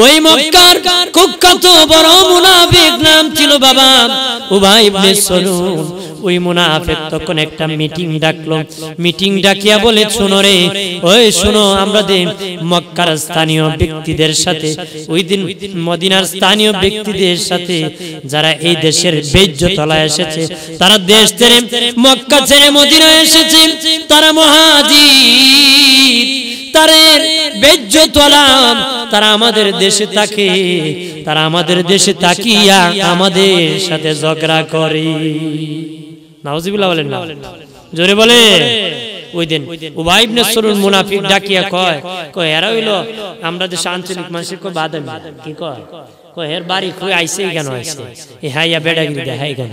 ওই মক্কার কুখ্যাত বড় মুনাফিক নাম ছিল বাবা উবাই ইবনে সালুল। ওই মুনাফিক তখন একটা মিটিং ডাকলো, মিটিং ডাকিয়া বলে, শোনো রে, ওই শোনো, আমরা মক্কার স্থানীয় ব্যক্তিদের সাথে, ওই দিন মদিনার স্থানীয় ব্যক্তিদের সাথে যারা এই দেশের বেইজ্জতলা এসেছে, তারা দেশ ছেড়ে মক্কা ছেড়ে মদিনা এসেছে, তারা মুহাজির, তারা বেইজ্জতলা, তারা আমাদের দেশে থাকে, তারা আমাদের দেশে তাকিয়া আমাদের সাথে ঝগড়া করে। নাউজুবিল্লাহ বলেন না, জোরে বলে। ওই দিন উবাই ইবনে সালুল মুনাফিক ডাকিয়া কয় এরা হইলো আমরা দেশে আঞ্চলিক মানুষের কয় বাদামি, কি কয় এর বাড়ি কই আইছে কেন আইছে, এ হাইয়া বেড়াগিরি দেখাই কেন?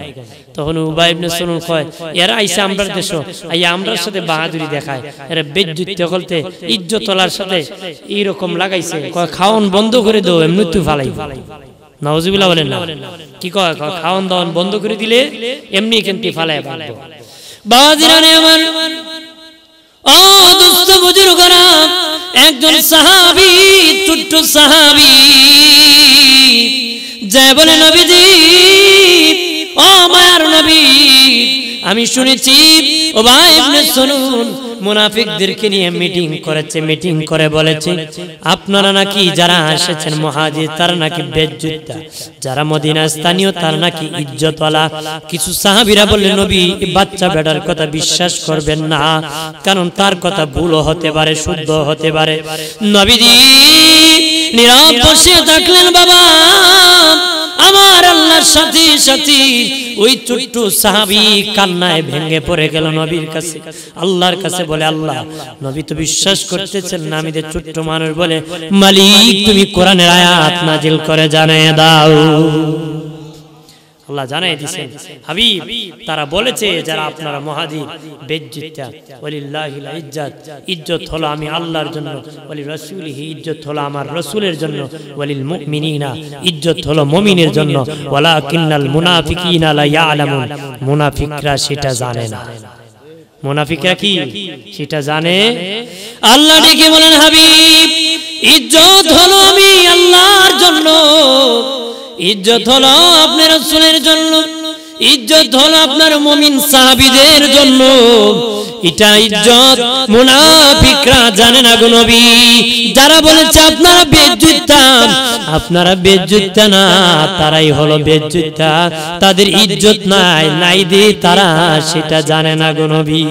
তখন উবাই ইবনে সালুল কয় এরা আইছে আমরা দেশ, আইয়া আমরার সাথে বাহাদুরি দেখায়, এরা বেজ্জতি করতে ইজ্জতলার সাথে এইরকম লাগাইছে, কয় খাওন বন্ধ করে দাও, এমনি তুই ফালাই। নাউজুবিল্লাহ বলেন না, কি কয় খাওন দাওয়ান বন্ধ করে দিলে এমনি কেমতি ফালাই বাঁধবো। বাবাজিরানে আমার, ও দোস্ত বুজুর্গরা, একজন সাহাবী, ছোট্ট সাহাবী যে বলে, নবীজি, ও মায়ার নবী, আমি শুনেছি উবাই ইবনে সালুল মুনাফিকদেরকে নিয়ে মিটিং করেছে, মিটিং করে বলেছে আপনারা নাকি যারা এসেছেন মুহাজির তারা নাকি বেজ্জুতা, যারা মদিনা স্থানীয় তারা নাকি ইজ্জতওয়ালা। কিছু সাহাবীরা বললেন, নবী, এই বাচ্চা বেটার কথা বিশ্বাস করবেন না, কারণ তার কথা ভুলও হতে পারে, শুদ্ধ হতে পারে। নবীজি নীরব বসে থাকলেন। বাবা আমার আল্লাহর সাথে সাথে ওই ছোট্ট সাহাবী কান্নায় ভেঙে পড়ে গেল নবীর কাছে, আল্লাহর কাছে বলে, আল্লাহ, নবী তো বিশ্বাস করতেছেন না। আমি ছোট্ট মানুষ বলে, মালিক তুমি কোরআনের আয়াত নাজিল করে জানিয়ে দাও। আল্লাহ জানাই দিয়েছেন, হাবিব, তারা বলেছে যারা আপনারা মুহাজির বেজ্জুতা, ওয়ালিল্লাহিল ইজ্জাত, ইজ্জত হলো আমি আল্লাহর জন্য, ওয়ালি রাসূলিহি, ইজ্জত হলো আমার রাসূলের জন্য, ওয়ালিল মুমিনিনা, ইজ্জত হলো মুমিনের জন্য, ওয়ালাকিন্নাল মুনাফিকিনা লা ইয়ালামুন, মুনাফিকরা সেটা জানে না। মুনাফিকরা কি সেটা জানে? আল্লাহ ডেকে বলেন, হাবিব, ইজ্জত হলো আমি আল্লাহর জন্য, ইজ্জত হলো আপনার রাসূলের জন্য, ইজ্জত হলো আপনার মুমিন সাহাবীদের জন্য। এটা ইজ্জত মুনাফিকরা জানে না গো নবী। যারা বলেছে আপনারা বেজ্জুতা, আপনারা বেজ্জুতা না, তারাই হলো বেজ্জুতা, তাদের ইজ্জত নাই, নাই দে তারা সেটা জানে না গো নবী।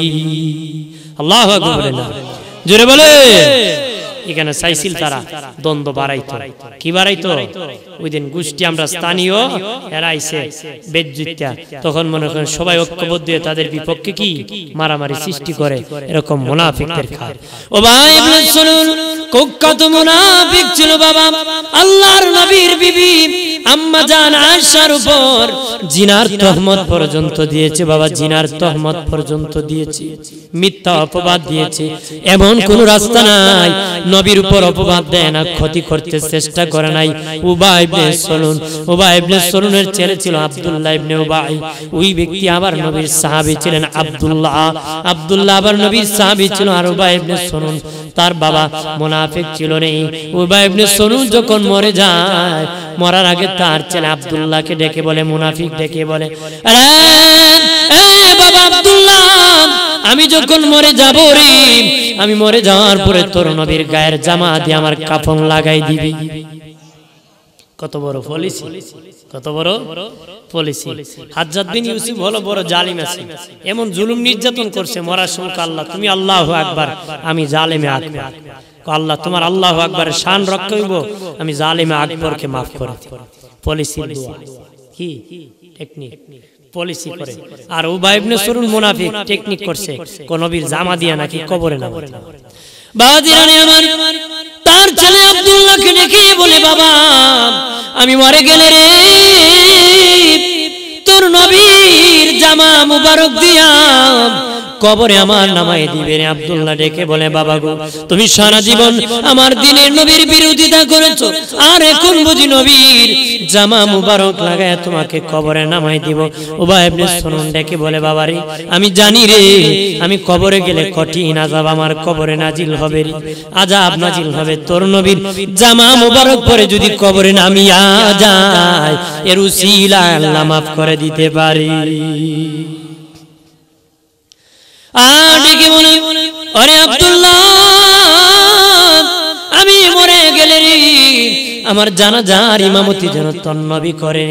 আল্লাহু আকবার বলেন না, জোরে বলে। এখানে চাইছিল তারা দ্বন্দ্ব বাড়াইতো, কি বাড়াইতো? ওই দিন গোষ্ঠী আমরা স্থানীয়, এরা আইছে বেজ্জুতা, তখন মনে করেন সবাই ঐক্যবদ্ধ হয়ে তাদের বিপক্ষে কি মারামারি সৃষ্টি করে, এরকম মুনাফিকদের খায়। উবাই ইবনে সালুল কুখ্যাত মুনাফিক ছিল বাবা। আল্লাহর নবীর বিবি আম্মা জান আয়েশার উপর জিনার তহমত পর্যন্ত দিয়েছে বাবা, জিনার তহমত পর্যন্ত দিয়েছে, মিথ্যা অপবাদ দিয়েছে। এমন কোন রাস্তা নাই নবীর উপর অপবাদ দেয় না, ক্ষতি করতে চেষ্টা করে নাই। উবাই ইবনে সালুল, উবাই ইবনে সালুলের ছেলে ছিল আব্দুল্লাহ ইবনে উবাই, ওই ব্যক্তি আবার নবীর সাহাবী ছিলেন আব্দুল্লাহ, আব্দুল্লাহ আবার নবীর সাহাবী ছিল। আর উবাই ইবনে সালুল তার বাবা মুনাফিক ছিল নেই। উবাই ইবনে সালুল যখন মরে যায়, মরার আগে তার ছেলে আব্দুল্লাহকে ডেকে বলে, মুনাফিক ডেকে বলে, বাবা আব্দুল্লাহ, আমি যখন মরে যাব রে, আমি মরে যাওয়ার পরে তোর নবীর গায়ের জামা দিয়ে আমার কাফন লাগাই দিবি। কত বড় পলিসি, কত বড় পলিসি। হাজ্জাজ বিন ইউসুফ হলো বড় জালিম আছে, এমন জুলুম নির্যাতন করছে, মরার সময় আল্লাহ তুমি আল্লাহু আকবার, আমি জালেমে আকবার। আল্লাহ তোমার আল্লাহু আকবারের শান রক্ষা হইব, আমি জালেমে আকবরকে মাফ করে দেব। পলিসি কি টেকনিক, পলিসি করে। আর উবাই ইবনে সালুল মুনাফিক টেকনিক করছে, কোন নবীর জামা দিয়া নাকি কবরে না। বাবাজিরানি আমার, তার ছেলে আব্দুল্লাহকে ডেকে বলে, বাবা আমি মরে গেলে রে, তোর নবীর জামা মুবারক দিয়া কবরে আমার নামাই দিবেন। আব্দুল্লাহ ডেকে বলে, বাবা গো, তুমি সারা জীবন আমার দ্বীনের নবীর বিরোধিতা করেছো, আর এখন বুঝি নবীর জামা মুবারক লাগায় তোমাকে কবরে নামাই দিব। উবাই ইবনে সালুল ডেকে বলে, বাবারে আমি জানি রে, আমি কবরে গেলে কঠিন আযাব আমার কবরে নাজিল হবে, আযাব নাজিল হবে। তোর নবীর জামা মুবারক পরে যদি কবরে নামিয়া যায়, এর উসিলায় আল্লাহ মাফ করে দিতে পারি। আর ডেকে বলে, আরে আব্দুল্লাহ, আমি মরে গেলে রে আমার জানাজার ইমামতি যেন তোর নবী করে।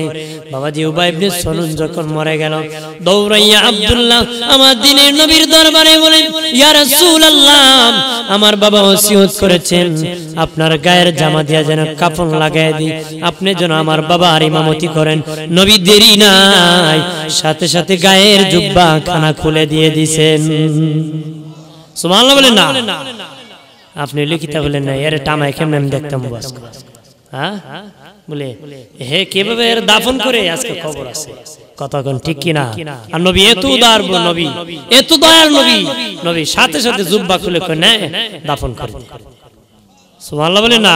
বাবাজি উবাই ইবনে সালুল যখন মরে গেল, দৌড়াইয়া আব্দুল্লাহ আমার দ্বীনের নবীর দরবারে বলেন, ইয়া রাসূলুল্লাহ, আমার বাবা ওসিয়ত করেছেন আপনার গায়ের জামা দিয়া যেন কাফন লাগায় দিই, আপনি যেন আমার বাবার ইমামতি করেন। নবী দেরি নাই, সাথে সাথে গায়ের জুব্বা খানা খুলে দিয়ে দিয়েছেন। সুবহানাল্লাহ বলেন না? আপনি লিখিতা বলেন না, এর টামায় কেমন আমি দেখতাম বাস। হ্যাঁ বলে হে কিভাবে এর দাফন করে আজকে খবর আছে, কতক্ষণ ঠিক কিনা? আর নবী এত উদার নবী, এত দয়াল নবী, নবী সাথে সাথে জুব্বা খুলে নেয় দাফন করে। সুবহানাল্লাহ বলে না?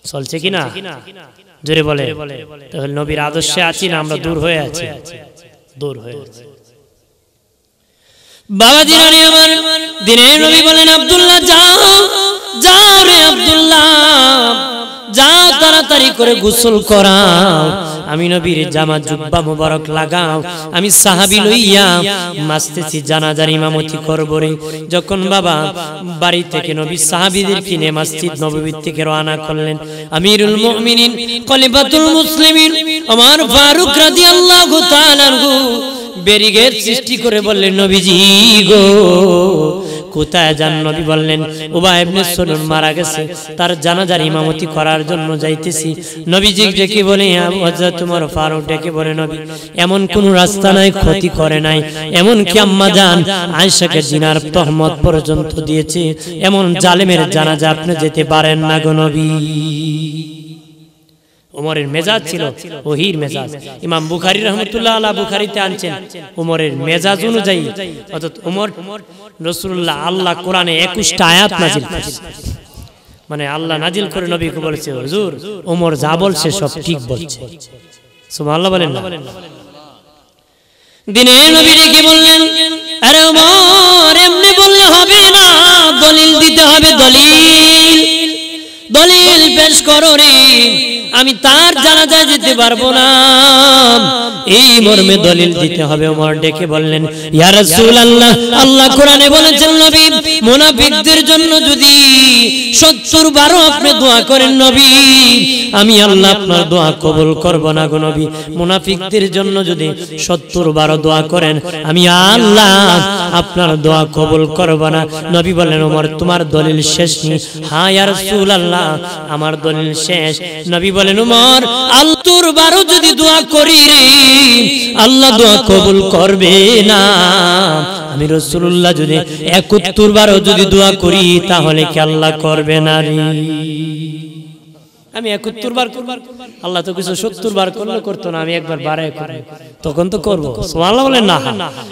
চলছে কিনা জোরে বলে। তাহলে নবীর আদর্শে আছি না আমরা দূর হয়ে আছি? দূর হয়ে আছি। বাবাজি রানী আমার দ্বীনের নবী বলেন, আব্দুল্লাহ যাও, যাও রে আব্দুল্লাহ, যাও তাড়াতাড়ি করে গোসল করাও, আমি নবীর জামা জুব্বা মুবারক লাগাও, আমি সাহাবী লইয়া মাসতেছি জানাজার ইমামতি করব রে। যখন বাবা বাড়ি থেকে নবী সাহাবীদের কিনে মসজিদ নববী থেকে রওনা করলেন, আমিরুল মুমিনিন খলিফাতুল মুসলিমিন ওমর ফারুক রাদিয়াল্লাহু তাআলা আনহু বেরিগেট সৃষ্টি করে বললেন, নবীজি গো কোথায় যান? নবী বললেন, উবাই ইবনে সালুল মারা গেছে, তার জানাজার ইমামতি করার জন্য যাইতেছি। নবীজি ডেকে বলে, হযরত ওমর ফারুক ডেকে বলে, নবী এমন কোন রাস্তা নাই ক্ষতি করে নাই, এমন কি আম্মা জান আয়েশাকে জিনার তহমত পর্যন্ত দিয়েছে, এমন জালেমের জানাজা আপনি যেতে পারেন না গো নবী। ওমরের মেজাজ ছিল ওহির মেজাজ। ইমাম বুখারী রাহমাতুল্লাহ আলাইহি বুখারীতে আনছেন, ওমরের মেজাজ অনুযায়ী অর্থাৎ ওমর রাসূলুল্লাহ আল্লাহ কোরআনে 21টা আয়াত নাজিল করেছেন। মানে আল্লাহ নাজিল করে নবীকে বলেছে, হুজুর ওমর যা বলছে সব ঠিক বলছে। সুবহানাল্লাহ বলেন না? দ্বীনের নবী ডেকে বললেন, আরে ওমর এমনি বললে হবে না, দলিল দিতে হবে, দলিল দলিল পেশ করো রে, আমি তার জানাজায় যেতে পারবো না, এই মর্মে দলিল দিতে হবে। ওমর ডেকে বললেন, ইয়া রাসূলুল্লাহ, আল্লাহ কোরআনে বলেছেন নবী মুনাফিকদের জন্য যদি 70 বার আপনি দোয়া করেন নবী, আমি আল্লাহ আপনার দোয়া কবুল করব না গো নবী। মুনাফিকদের জন্য যদি 70 বার দোয়া করেন, আমি আল্লাহ আপনার দোয়া কবুল করব না। নবী বললেন, ওমর তোমার দলিল শেষ নি? হ্যাঁ ইয়া রাসূলুল্লাহ, আমার দলিল শেষ। নবী বলেন, ওমর 70 বার যদি দোয়া করি রে, আল্লাহ দোয়া কবুল করবে না। আমি রাসূলুল্লাহ যদি 71 বার যদি দোয়া করি, তাহলে কি আল্লাহ করবে না রে? আমি 71 বার করব, আল্লাহ তো কিছু 70 বার করলে করতো না, আমি একবার বাড়ায় করব, তখন তো করব। সুবহানাল্লাহ বলেন না?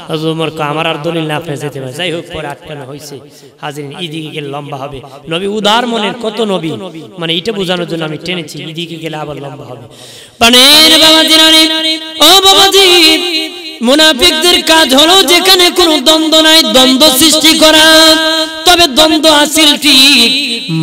হযরত ওমর কো আমার আর দলিল না, আপনি যেতে পারেন। যাই হোক, পরে আটকানো হয়েছে। হাজিরিন, এদিকে গেলে লম্বা হবে। নবী উদার মনের, কত নবী, মানে এটা বোঝানোর জন্য আমি টেনেছি, এদিকে গেলে আবার লম্বা হবে। পানের বাবাজি রানী, ও বাবাজি, মুনাফিকদের কাজ হলো যেখানে কোনো দ্বন্দ্ব নাই, দ্বন্দ্ব সৃষ্টি করা। তবে দ্বন্দ্ব আসিল ঠিক,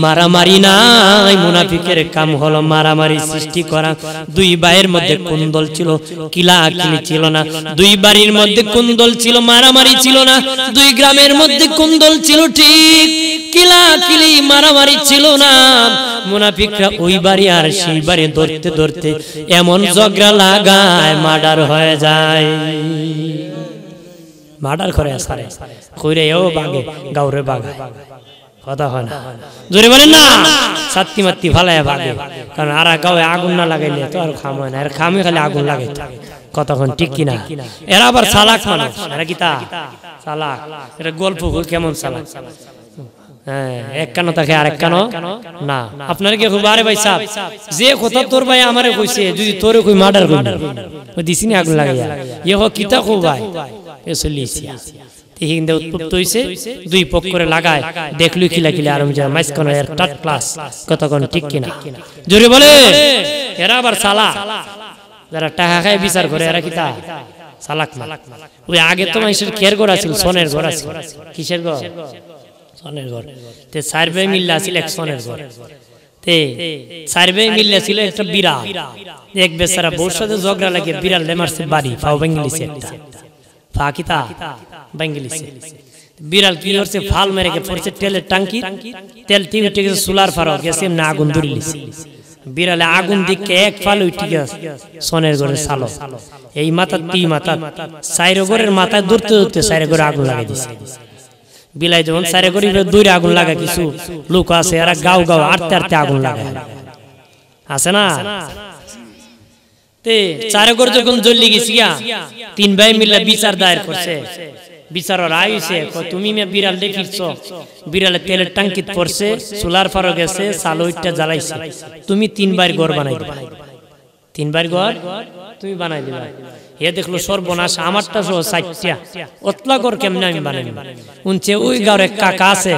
মারামারি নাই। মুনাফিকের কাম হলো মারামারি সৃষ্টি করা। দুই ভাইয়ের মধ্যে কুন্দল ছিল, কিলাকিলি ছিল না। দুই বাড়ির মধ্যে কুন্দল ছিল, মারামারি ছিল না। দুই গ্রামের মধ্যে কুন্দল ছিল ঠিক, কিলাকিলি মারামারি ছিল না। মুনাফিকরা ওই বাড়ি আর সেই বাড়ি ধরতে ধরতে এমন ঝগড়া লাগায় মার্ডার হয়ে যায়। মার্ডার করে সারে কইরে ও বাগে গাউরে বাগে, কথা হয় না? জোরে বলেন না? সাত্তি মাত্তি ফালায় ভাগে, কারণ আর গাঁয়ে আগুন না লাগাইলে তো আর খাম হয় না, আর খামে খালি আগুন লাগে। কতক্ষণ ঠিক কিনা? এরা আবার চালাক মানুষ, এরা কি তা চালাক? এটা গল্প কেমন চালাক? হ্যাঁ, এক কানো থাকে আর এক কানো না। আপনার কি খুব? আরে ভাই সাহেব, যে কথা তোর ভাই আমারে কইছে, যদি তোরে কই মার্ডার করবি ওই দিছিনি আগুন লাগাইয়া, ইয়ে কিতা কো ভাই, এসলিসিয়া হিন্দে উৎপত্ত হইছে দুই পক্ষরে লাগায় দেখলু খিলা খিলা আর মাইসকন এর টাট ক্লাস কতক্ষণ ঠিক কিনা জোরে বলে এরা আবার সালা যারা টাকা খায় বিচার করে এরা কিতা সালাক না ওই আগে তো মানুষের কের ঘর আছিল সোনের ঘর আছিল কিসের ঘর সোনের ঘর তে চার ভাই মিল্লা আছিল এক সোনের ঘর তে চার ভাই মিল্লা ছিল একটা বিড়াল এক বেচারা বউর সাথে ঝগড়া লাগে বিড়াল মারছে বাড়ি ফাও ভাঙিলিছে একটা ফা কিতা ভাঙিলিছে বিড়াল কি করছে ফাল মেরে কে পড়ছে তেলের টাঙ্কি তেল টি উঠে গেছে সোলার ফারো গেছে না আগুন ধরিলিছে বিড়ালে আগুন দিকে এক ফাল উঠে গেছে সোনের ঘরে সালো এই মাথা তি মাথা চাইর ঘরের মাথায় দূরতে দূরতে চাইর ঘরে আগুন লাগাই দিছে বিলাই যখন চাইর ঘরে দূরে আগুন লাগা কিছু লোক আছে এরা গাও গাও আটতে আটতে আগুন লাগায় আছে না তে চাইর ঘর যখন জ্বলি গেছি গিয়া তিন ভাই মিলে বিচার দায়ের করছে বিচারর আইছে তুমি মে বিড়াল দেখিছো বিড়ালে তেলের টাঙ্কিত পড়ছে সোলার ফারো গেছে সালো ইটটা জ্বালাইছে তুমি তিনবার ঘর বানাই দিবা তিনবার ঘর তুমি বানাই দিবা এ দেখলো সর্বনাশ আমারটা সহ সাইটটা অতলা ঘর কেমনে আমি বানাই উনছে ওই গাঁর এক কাকা আছে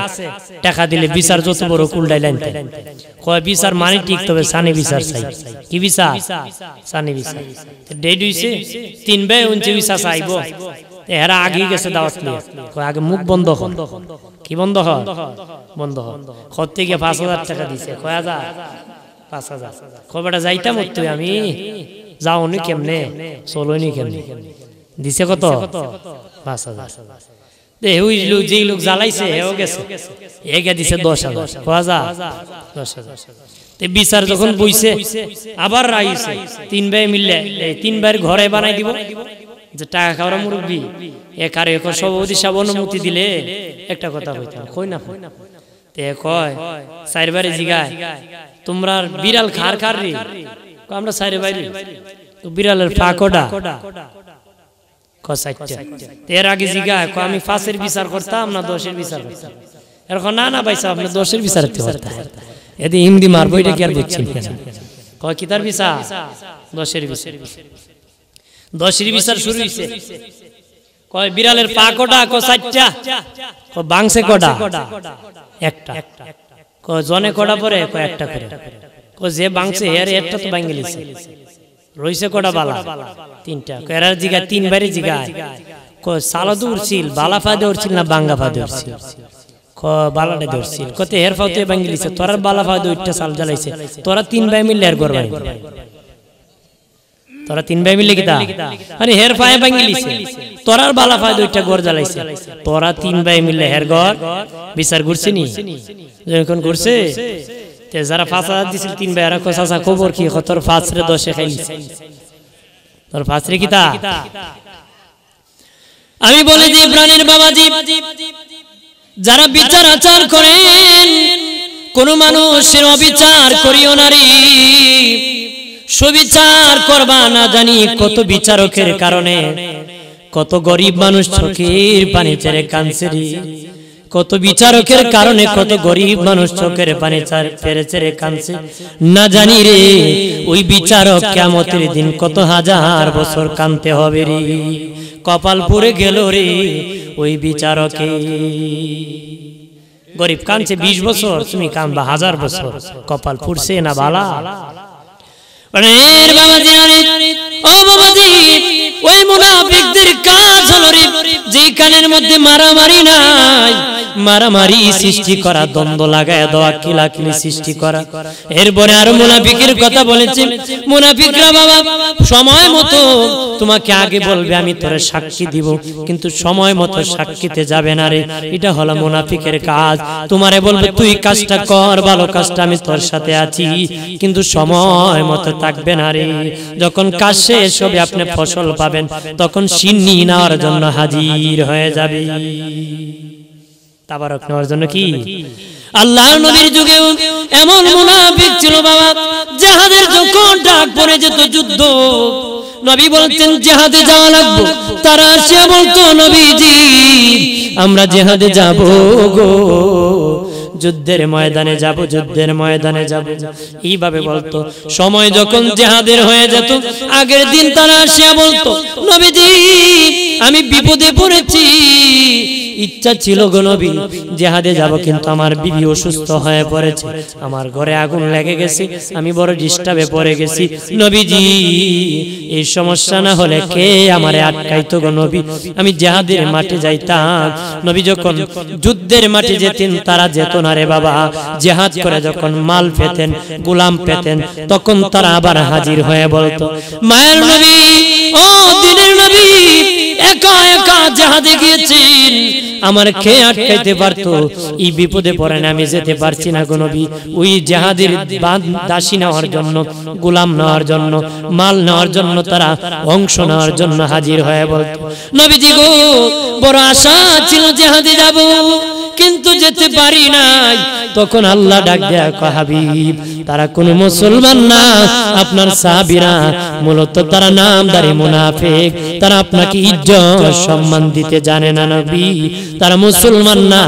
টাকা দিলে বিচার যত বড় কুলডাই লাইনতে কয় বিচার মানে ঠিক তবে সানি বিচার চাই কি বিচার সানি বিচার ডেড হইছে তিন ভাই উনছে বিচার চাইবো এরা আগে গেছে দাওয়াত নিয়ে আগে মুখ বন্ধ হন কি বন্ধ হন বন্ধ হন খত থেকে ৫,০০০ টাকা দিছে কয়া যা ৫,০০০ কবেটা যাইতাম তুই আমি যাওনি কেমনে চলোনি কেমনে দিছে কত ৫,০০০ দে ওই লোক যেই লোক জ্বালাইছে হেও গেছে এগে দিছে ১০,০০০ কয়া যা ১০,০০০ তে বিচার যখন বইছে আবার রাইছে তিন ভাই মিললে তিনবার ঘরে বানাই দিব যে টাকা খাওয়ার মুরব্বী একারে সভাপতি সাহেব অনুমতি দিলে একটা কথা কইতাম কই না তে কয় চারবারে জিগায় তোমরা বিড়াল খার খার রে আমরা চারে বাইরে তো বিড়ালের পা কোডা কসাইটা এর আগে জিগায় কয় আমি ৫-এর বিচার করতাম না ১০-এর বিচার করতাম এরকম না না ভাই সাহেব আপনি ১০-এর বিচার করতে এদি হিন্দি মারবো এটা কি আর বুঝছেন কয় কি তার বিচার ১০-এর বিচার ১০-এর বিচার শুরু হইছে কয় বিড়ালের পা কোডা কসাইটা কয় বাংসে কোডা একটা কয় জনে কোডা পরে কয় একটা করে কয় যে বাংসে এর একটা তো বাঙ্গিলিছে রইছে কোডা বালা তিনটা কয় এর জিগা তিনবারই জিগায় কয় সালা দূরছিল বালা ফাদে উঠছিল না বাঙ্গা ফাদে উঠছিল কয় বালাটা দূরছিল কত এর ফাতে বাঙ্গিলিছে তোরা বালা ফাদে উঠটা সাল জ্বালাইছে তোরা তিন ভাই মিলে এর ঘর বানাই তোরা তিন ভাই মিলে কিতা আরে হের পায়ে ভাঙিলিছে তোরার বালা পায়ে দুইটা ঘর জ্বালাইছে তোরা তিন ভাই মিলে হের ঘর বিচার করছিস নি যখন করছে তে যারা ৫,০০০ দিছিল তিন ভাই আর কসাসা খবর কি তোর ৫ রে ১০ এ খাইছে তোর ৫ রে কিতা আমি বলে যে প্রাণের বাবাজি যারা বিচার আচার করেন কোন মানুষের অবিচার করিও না রে সুবিচার করবা না জানি কত বিচারকের কারণে কত গরিব মানুষ চোখের পানি ছেড়ে কাঁদছে রে কত বিচারকের কারণে কত গরিব মানুষ চোখের পানি ছেড়ে কাঁদছে না জানি রে ওই বিচারক কিয়ামতের দিন কত হাজার বছর কাঁদতে হবে রে কপাল পুড়ে গেল রে ওই বিচারকে গরিব কাঁদছে ২০ বছর তুমি কাঁদবা ১০০০ বছর কপাল পুড়ছে না বালা এর বাবাজি ও বাবাজি ওই মুনাফিকদের কাজ হলো রে যেখানের মধ্যে মারামারি নাই মারামারি সৃষ্টি করা দ্বন্দ্ব লাগায় দেওয়া কিলাকিলি সৃষ্টি করা এরপরে আর মুনাফিকের কথা বলেছে মুনাফিকরা বাবা সময় মতো তোমাকে আগে বলবে আমি তোরে সাক্ষী দিব কিন্তু সময় মতো সাক্ষীতে যাবে না রে এটা হলো মুনাফিকের কাজ তোমারে বলবে তুই কাজটা কর ভালো কাজটা আমি তোর সাথে আছি কিন্তু সময় মতো থাকবে না রে যখন কাজ শেষ হবে আপনি ফসল পাবেন তখন সিন্নি নেওয়ার জন্য হাজির হয়ে যাবে তাবারক নেওয়ার জন্য কি আল্লাহর নবীর যুগে এমন মুনাফিক ছিল বাবা জিহাদের যখন ডাক পড়ে যেত যুদ্ধ নবী বলতেন জিহাদে যাওয়া লাগবে তারা সে বলতো নবীজি আমরা জিহাদে যাব গো যুদ্ধের ময়দানে যাব যুদ্ধের ময়দানে যাব এইভাবে বলতো সময় যখন জিহাদের হয়ে যেত আগের দিন তারা সে বলতো নবীজি আমি বিপদে পড়েছি, ইচ্ছা ছিল গো নবী জিহাদে যাব, কিন্তু আমার বিবি অসুস্থ হয়ে পড়েছে, আমার ঘরে আগুন লেগে গেছে, আমি বড় ডিস্টার্বে পড়ে গেছি। নবীজি এই সমস্যা না হলে কে আমারে আটকাইতো গো নবী, আমি জিহাদের মাঠে যাইতাম। নবী যখন যুদ্ধের মাঠে যেতেন তারা যেত না রে বাবা, জিহাদ করে যখন মাল পেতেন, গোলাম পেতেন, তখন তারা আবার হাজির হয়ে বলতো, মায়ের নবী ও দিনের নবী একা একা জিহাদে গিয়েছেন, আমার কে আটকাইতে পারতো? এই বিপদে পড়েন আমি যেতে পারছি না গো নবী। ওই জিহাদের দাসী নেওয়ার জন্য, গোলাম নেওয়ার জন্য, মাল নেওয়ার জন্য, তারা অংশ নেওয়ার জন্য হাজির হয়ে বলতো, নবীজি গো বড় আশা ছিল জিহাদে যাব, কিন্তু যেতে পারি নাই। তখন আল্লাহ ডাক দেয়া কয়, হাবিব তারা কোনো মুসলমান না, আপনার সাহাবীরা মূলত তারা নামদারি মুনাফিক, তারা আপনাকে ইজ্জত সম্মান দিতে জানে না নবী, তারা মুসলমান না,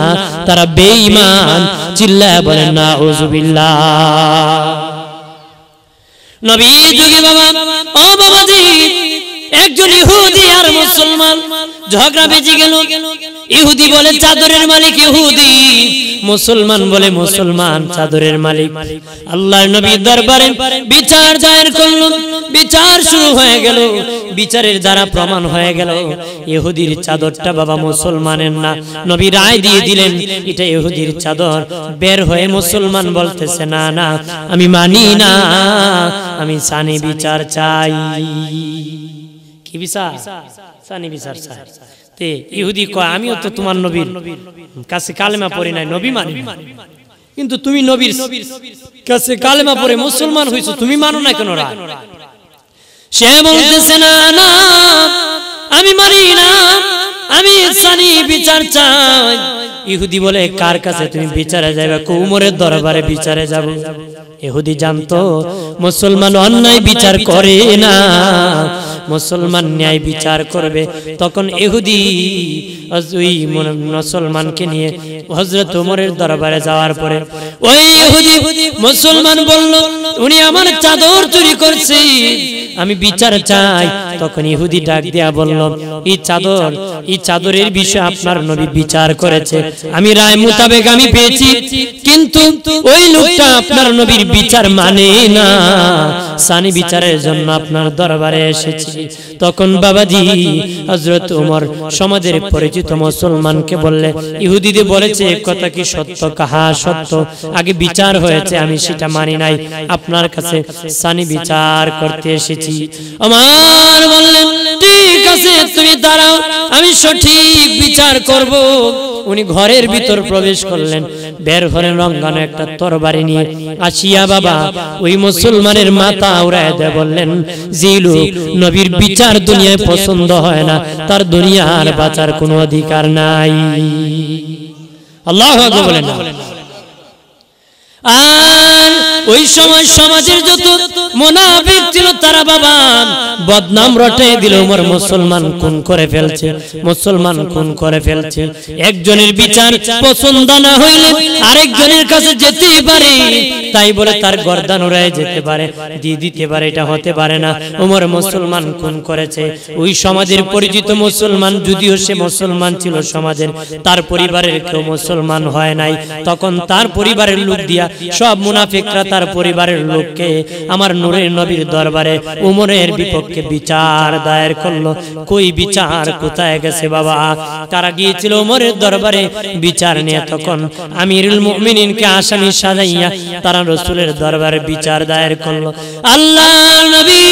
তারা বেঈমান। চিল্লায় বলেন নাউযুবিল্লাহ। নবী যুগে বাবা ও বাবাজি একজন ইহুদি আর মুসলমান ঝগড়া বেজে গেল। ইহুদি বলে চাদরের মালিক ইহুদি, মুসলমান বলে মুসলমান চাদরের মালিক। আল্লাহর নবীর দরবারে বিচার দায়ের করল, বিচার শুরু হয়ে গেল। বিচারের দ্বারা প্রমাণ হয়ে গেল ইহুদির চাদরটা বাবা মুসলমানের না। নবী রায় দিয়ে দিলেন এটা ইহুদির চাদর। বের হয়ে মুসলমান বলতেছে, না না আমি মানি না, আমি সানি বিচার চাই। কি বিচার? সানি বিচার চাই। তে ইহুদি কয়, আমিও তো তোমার নবীর কাছে কালেমা পড়ি নাই, নবী মানি, কিন্তু তুমি নবীর কাছে কালেমা পড়ে মুসলমান হইছো, তুমি মানো না কেন? সে বলতেছে, না না আমি মানি না, আমি সানি বিচার চাই। ইহুদি বলে, কার কাছে তুমি বিচারে যাবে? উমরের দরবারে বিচারে যাব। ইহুদি জানতো মুসলমান অন্যায় বিচার করে না, মুসলমান ন্যায় বিচার করবে। তখন ইহুদি ওই মুসলমানকে নিয়ে হযরত ওমরের দরবারে যাওয়ার পরে ওই ইহুদি মুসলমান বলল, উনি আমার চাদর চুরি করছে, আমি বিচার চাই। তখন ইহুদি ডাক দিয়া বলল, এই চাদরের বিষয়ে আপনার নবী বিচার করেছে, আমি রায় মোতাবেক আমি পেয়েছি, কিন্তু ওই লোকটা আপনার নবীর বিচার মানে না, সানি বিচারের জন্য আপনার দরবারে এসেছি। তখন বাবাজি হযরত ওমর সমাজের পরিচিত মুসলমানকে বললে, ইহুদিদের বলেছে কথা কি সত্য? কাহা সত্য, আগে বিচার হয়েছে, আমি সেটা মানি নাই, আপনার কাছে সানি বিচার করতে এসেছি। আমার বললেন, ঠিক আছে তুমি দাঁড়াও, আমি সঠিক বিচার করব। উনি ঘরের ভিতর প্রবেশ করলেন, বের হলেন রঙ্গানো একটা তরবারি নিয়ে, আসিয়া বাবা ওই মুসলমানের মাথা উড়ায় দিয়ে বললেন, যে লোক নবীর বিচার দুনিয়ায় পছন্দ হয় না, তার দুনিয়ার বাঁচার কোনো অধিকার নাই। আল্লাহু আকবার বলেন। আর ওই সময় সমাজের যত মুনাফিক ছিল তারা বাবা বদনাম রটে দিল, ওমর মুসলমান খুন করে ফেলছে, মুসলমান খুন করে ফেলছে। একজনের বিচার পছন্দ না হইলে আরেকজনের কাছে যেতে পারে, তাই বলে তার গর্দান উড়ায় যেতে পারে, দিয়ে দিতে পারে, এটা হতে পারে না। ওমর মুসলমান খুন করেছে। ওই সমাজের পরিচিত মুসলমান, যদিও সে মুসলমান ছিল সমাজের, তার পরিবারের কেউ মুসলমান হয় নাই। তখন তার পরিবারের লোক দিয়া সব মুনাফিকরা তার পরিবারের লোককে আমার নূরের নবীর দরবারে উমরের বিপক্ষে বিচার দায়ের করলো। কই বিচার কোথায় গেছে বাবা? তারা গিয়েছিল উমরের দরবারে বিচার নিয়ে। তখন আমিরুল মুমিনিনকে আসামি সাজাইয়া তারা রাসূলের দরবারে বিচার দায়ের করলো। আল্লাহর নবী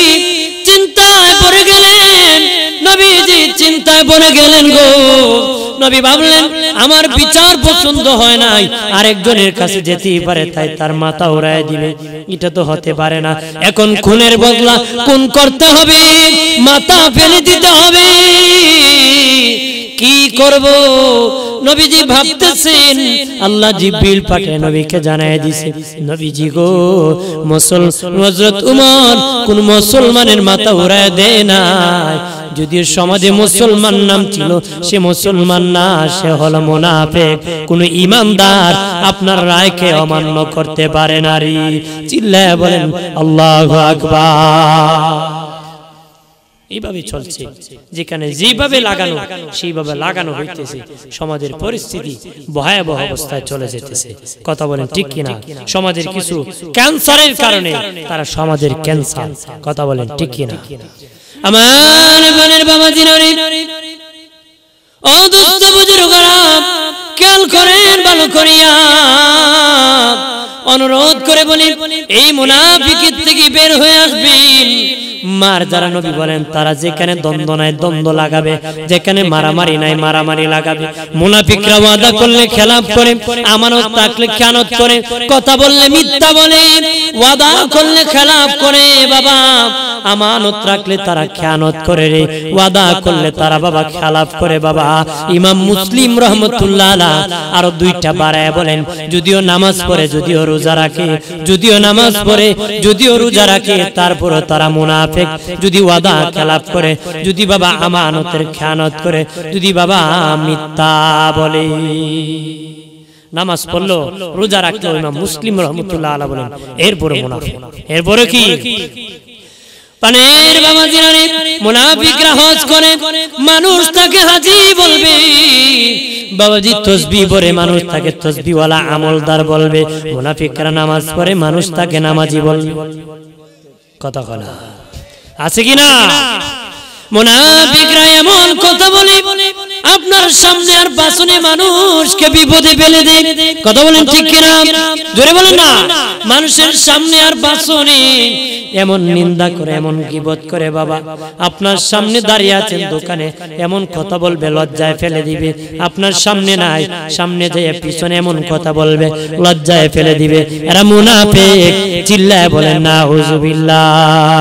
চিন্তায় পড়ে গেলেন, নবীজি চিন্তায় পড়ে গেলেন গো। নবী ভাবলেন, আমার বিচার পছন্দ হয় নাই, আরেকজনের কাছে যেতেই পারে, তাই তার মাথা উড়ায় দিবে, এটা তো হতে পারে না। এখন খুনের বদলা খুন করতে হবে, মাথা ফেলে দিতে হবে, কি করব? নবীজি ভাবতেছেন, আল্লাহ জিবরিল পাঠিয়ে নবীকে জানায় দিয়েছে, নবীজি গো হযরত উমর কোন মুসলমানের মাথা উড়ায় দেয় না, যদিও সমাজে মুসলমান নাম ছিল, সে মুসলমান না, সে হলো মুনাফিক। কোন ইমানদার আপনার রায়কে অমান্য করতে পারে না রে। চিল্লায় বলেন আল্লাহু আকবার। এইভাবে চলছে, যেখানে যেভাবে লাগানো সেইভাবে লাগানো হইতেছে, সমাজের পরিস্থিতি ভয়াবহ অবস্থায় চলে যেতেছে। কথা বলেন ঠিক কিনা? সমাজের কিছু ক্যান্সারের কারণে তারা সমাজের ক্যান্সার। কথা বলেন ঠিক কিনা? আমার বোনের বাবাজিরা, ও দুস্থ বুজুর্গরা, খেয়াল করেন ভালো করিয়া, অনুরোধ করে বলি, এই মুনাফিকের থেকে বের হয়ে আসবেন। মার যারা নবী বলেন তারা যেখানে দ্বন্দ্ব নাই দ্বন্দ্ব লাগাবে, যেখানে মারামারি নাই মারামারি লাগাবে। মুনাফিকরা ওয়াদা করলে খেলাফ করে, আমানত থাকলে খেয়ানত করে, কথা বললে মিথ্যা বলে, ওয়াদা করলে খেলাফ করে বাবা, আমানত রাখলে তারা খেয়ানত করে রে, ওয়াদা করলে তারা বাবা খেলাফ করে বাবা। ইমাম মুসলিম রহমতুল্লাহ আলাইহি আরো দুইটা বাড়ায় বলেন, যদিও নামাজ পড়ে, যদিও রোজা রাখে, যদিও নামাজ পড়ে, যদিও রোজা রাখে, তারপরে তারা মুনাফিক। যদি ওয়াদা খেলাফ করে, যদি বাবা আমানতের খেয়ানত করে, যদি বাবা মিথ্যা বলে। নামাজ পড়লো, রোজা রাখলো, ইমাম মুসলিম রহমতুল্লাহ আলাইহি বলেন এরপরে মুনাফিক। এরপরে কি? পানের বাবা জিরানি, মুনাফিকরা হজ করে, মানুষ তাকে হাজী বলবে বাবাজি, তসবিহ পড়ে মানুষ তাকে তসবিহওয়ালা আমলদার বলবে। মুনাফিকরা নামাজ পড়ে, মানুষ তাকে নামাজি বলবে। কথা বলা আছে কিনা? মুনাফিকরা এমন কথা বলে আপনার সামনে আর বাসনে মানুষকে বিপদে ফেলে দেয়। কথা বলেন ঠিক কিনা? জোরে বলেন না। মানুষের সামনে আর বাসনে এমন নিন্দা করে, এমন গীবত করে বাবা, আপনার সামনে দাঁড়িয়ে আছেন দোকানে, এমন কথা বলবে লজ্জায় ফেলে দিবে। আপনার সামনে নাই, সামনে যেয়ে পিছনে এমন কথা বলবে লজ্জায় ফেলে দিবে। এরা মুনাফিক। চিল্লায় বলেন নাউজুবিল্লাহ।